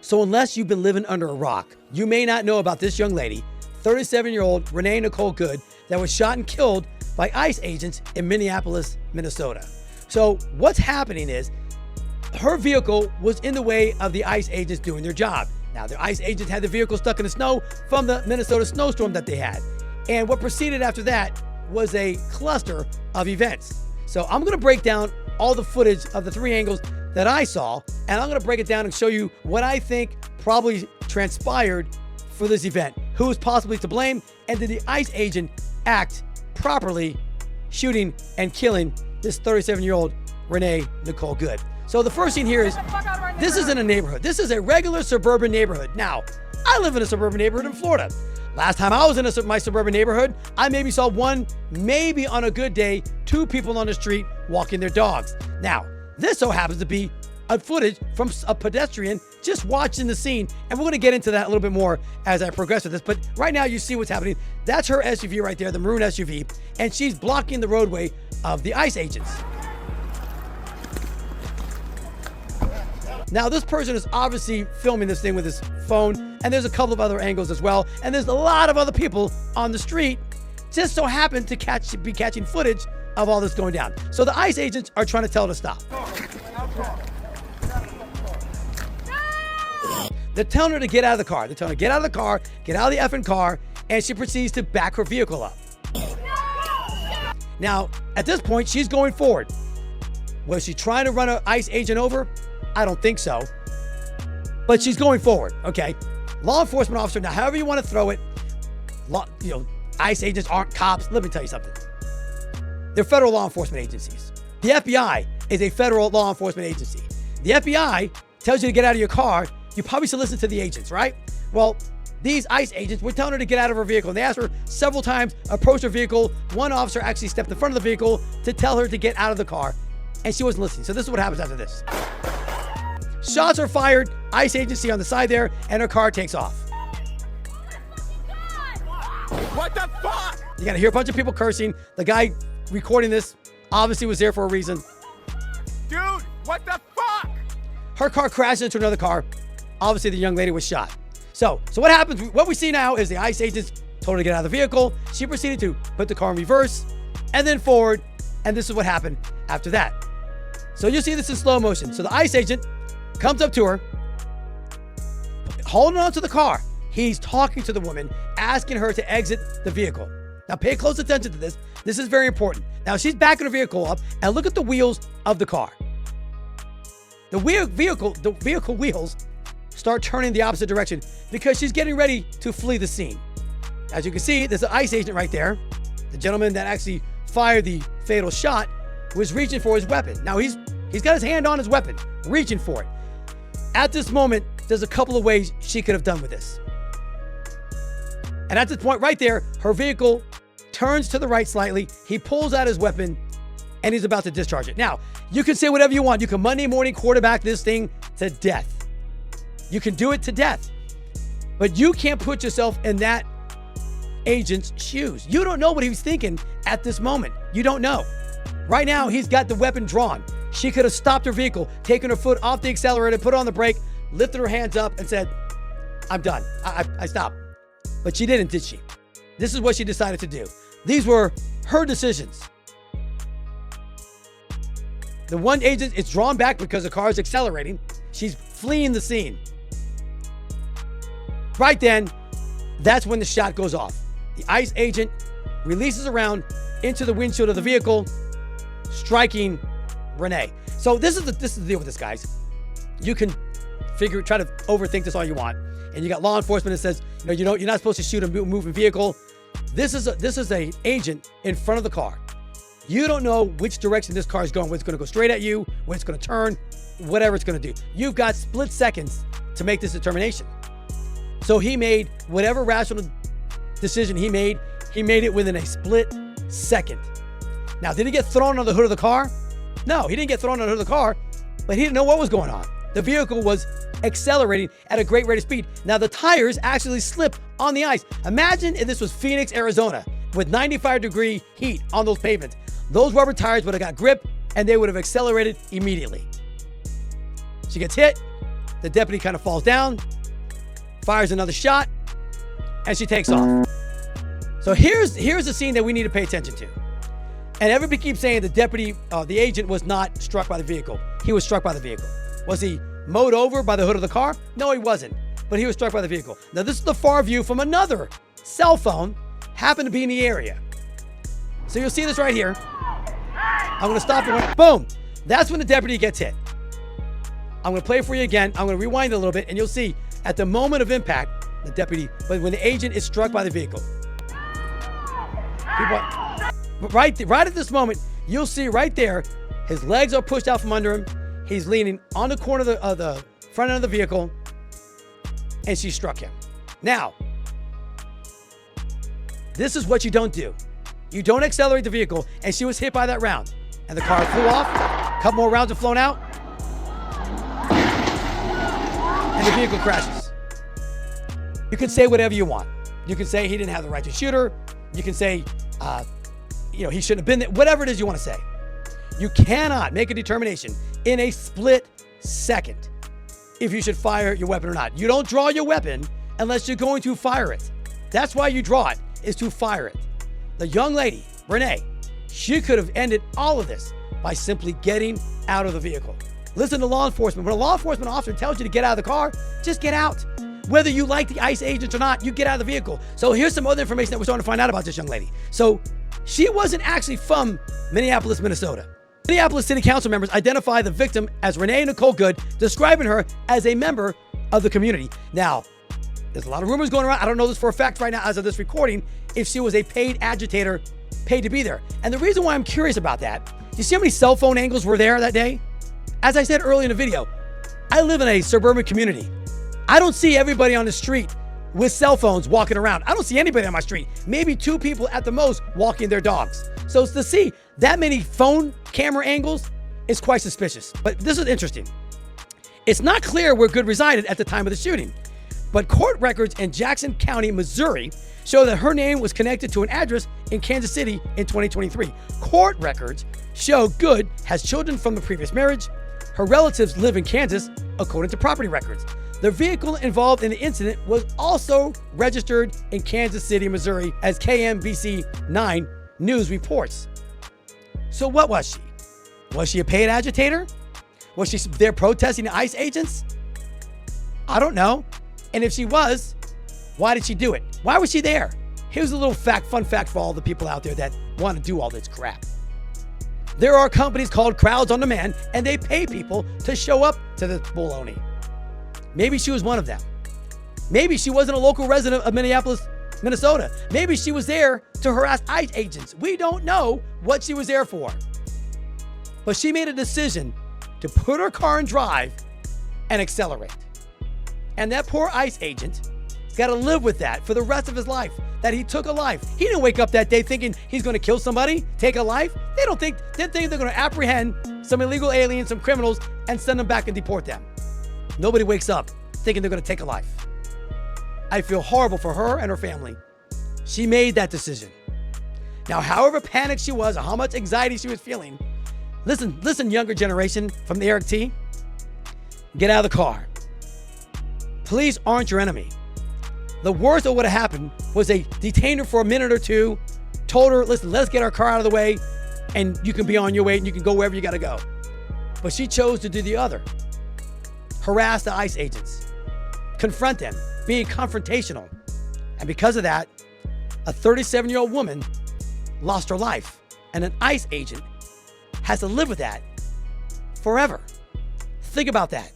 So unless you've been living under a rock, you may not know about this young lady, 37-year-old Renee Nicole Good, that was shot and killed by ICE agents in Minneapolis, Minnesota. So what's happening is her vehicle was in the way of the ICE agents doing their job. Now, the ICE agents had the vehicle stuck in the snow from the Minnesota snowstorm that they had. And what proceeded after that was a cluster of events. So I'm gonna break down all the footage of the 3 angles that I saw, and I'm gonna break it down and show you what I think probably transpired for this event. Who was possibly to blame, and did the ICE agent act properly, shooting and killing this 37-year-old Renee Nicole Good. So the first scene here is, this is in a neighborhood. This is a regular suburban neighborhood. Now, I live in a suburban neighborhood in Florida. Last time I was in my suburban neighborhood, I maybe saw one, maybe on a good day, 2 people on the street walking their dogs. Now, this so happens to be a footage from a pedestrian just watching the scene, and we're gonna get into that a little bit more as I progress with this, but right now you see what's happening. That's her SUV right there, the maroon SUV, and she's blocking the roadway of the ICE agents. Now, this person is obviously filming this thing with his phone, and there's a couple of other angles as well, and there's a lot of other people on the street just so happen to be catching footage of all this going down. So the ICE agents are trying to tell her to stop. They're telling her to get out of the car. They're telling her to get out of the car, get out of the effing car, and she proceeds to back her vehicle up. Now, at this point, she's going forward. Was she trying to run an ICE agent over? I don't think so. But she's going forward, okay? Law enforcement officer, now however you want to throw it, ICE agents aren't cops. Let me tell you something. They're federal law enforcement agencies. The FBI is a federal law enforcement agency. The FBI tells you to get out of your car. You probably should listen to the agents, right? Well, these ICE agents were telling her to get out of her vehicle. And they asked her several times, approach her vehicle. One officer actually stepped in front of the vehicle to tell her to get out of the car, and she wasn't listening. So this is what happens after this. Shots are fired, ICE agency on the side there, and her car takes off. What the fuck? You gotta hear a bunch of people cursing. The guy recording this obviously was there for a reason. Dude, what the fuck? Her car crashed into another car. Obviously, the young lady was shot. So what happens? What we see now is the ICE agents told her to get out of the vehicle. She proceeded to put the car in reverse and then forward, and this is what happened after that. So you see this in slow motion. So the ICE agent comes up to her, holding on to the car. He's talking to the woman, asking her to exit the vehicle. Now pay close attention to this. This is very important. Now she's backing her vehicle up, and look at the wheels of the car. The vehicle wheels start turning the opposite direction because she's getting ready to flee the scene. As you can see, there's an ICE agent right there. The gentleman that actually fired the fatal shot was reaching for his weapon. Now he's got his hand on his weapon, reaching for it. At this moment, there's a couple of ways she could have done with this. And at this point right there, her vehicle turns to the right slightly. He pulls out his weapon and he's about to discharge it. Now, you can say whatever you want. You can Monday morning quarterback this thing to death. You can do it to death. But you can't put yourself in that agent's shoes. You don't know what he was thinking at this moment. You don't know. Right now, he's got the weapon drawn. She could have stopped her vehicle, taken her foot off the accelerator, put it on the brake, lifted her hands up and said, I'm done. I stopped. But she didn't, did she? This is what she decided to do. These were her decisions. The one agent is drawn back because the car is accelerating. She's fleeing the scene. Right then, that's when the shot goes off. The ICE agent releases a round into the windshield of the vehicle, striking Renee. So this is the deal with this, guys. You can try to overthink this all you want, and you got law enforcement that says, you're not supposed to shoot a moving vehicle. This is an agent in front of the car. You don't know which direction this car is going, whether it's going to go straight at you, when it's going to turn, whatever it's going to do. You've got split seconds to make this determination. So he made whatever rational decision he made it within a split second. Now, did he get thrown on the hood of the car? No, he didn't get thrown on the hood of the car, but he didn't know what was going on. The vehicle was accelerating at a great rate of speed. Now, the tires actually slip on the ice. Imagine if this was Phoenix, Arizona, with 95-degree heat on those pavements. Those rubber tires would have got grip, and they would have accelerated immediately. She gets hit, The deputy kind of falls down, fires another shot, and she takes off. So here's the scene that we need to pay attention to. And everybody keeps saying the agent was not struck by the vehicle. He was struck by the vehicle. Was he mowed over by the hood of the car? No, he wasn't. But he was struck by the vehicle. Now, this is the far view from another cell phone, happened to be in the area. So you'll see this right here. I'm going to stop it. Boom. That's when the deputy gets hit. I'm going to play it for you again. I'm going to rewind it a little bit, and you'll see at the moment of impact, the deputy, but when the agent is struck by the vehicle. Right at this moment, you'll see right there, his legs are pushed out from under him. He's leaning on the corner of the front end of the vehicle, and she struck him. Now, this is what you don't do. You don't accelerate the vehicle, and she was hit by that round. And the car flew off, a couple more rounds have flown out, and the vehicle crashes. You can say whatever you want. You can say he didn't have the right to shoot her. You can say, he shouldn't have been there. Whatever it is you want to say. You cannot make a determination in a split second if you should fire your weapon or not. You don't draw your weapon unless you're going to fire it. That's why you draw it, is to fire it. The young lady, Renee, she could have ended all of this by simply getting out of the vehicle. Listen to law enforcement. When a law enforcement officer tells you to get out of the car, just get out. Whether you like the ICE agents or not, you get out of the vehicle. So here's some other information that we're starting to find out about this young lady. So she wasn't actually from Minneapolis, Minnesota. Minneapolis City Council members identify the victim as Renee Nicole Good, describing her as a member of the community. Now, there's a lot of rumors going around. I don't know this for a fact right now as of this recording, if she was a paid agitator, paid to be there. And the reason why I'm curious about that, do you see how many cell phone angles were there that day? As I said earlier in the video, I live in a suburban community. I don't see everybody on the street with cell phones walking around. I don't see anybody on my street. Maybe 2 people at the most walking their dogs. So to see that many phone camera angles is quite suspicious. But this is interesting. It's not clear where Good resided at the time of the shooting, but court records in Jackson County, Missouri show that her name was connected to an address in Kansas City in 2023. Court records show Good has children from the previous marriage. Her relatives live in Kansas, according to property records. The vehicle involved in the incident was also registered in Kansas City, Missouri, as KMBC 9 News reports. So what was she? Was she a paid agitator? Was she there protesting the ICE agents? I don't know. And if she was, why did she do it? Why was she there? Here's a little fun fact for all the people out there that want to do all this crap. There are companies called Crowds on Demand, and they pay people to show up to the baloney. Maybe she was one of them. Maybe she wasn't a local resident of Minneapolis, Minnesota. Maybe she was there to harass ICE agents. We don't know what she was there for. But she made a decision to put her car in drive and accelerate. And that poor ICE agent has got to live with that for the rest of his life, that he took a life. He didn't wake up that day thinking he's going to kill somebody, take a life. They think they're going to apprehend some illegal aliens, some criminals, and send them back and deport them. Nobody wakes up thinking they're going to take a life. I feel horrible for her and her family. She made that decision. Now, however panicked she was or how much anxiety she was feeling, listen, younger generation from the Eric T. Get out of the car. Police aren't your enemy. The worst that would have happened was they detained her for a minute or two, told her, listen, let's get our car out of the way, and you can be on your way and you can go wherever you got to go. But she chose to do the other. Harass the ICE agents, confront them, being confrontational. And because of that, a 37-year-old woman lost her life, and an ICE agent has to live with that forever. Think about that.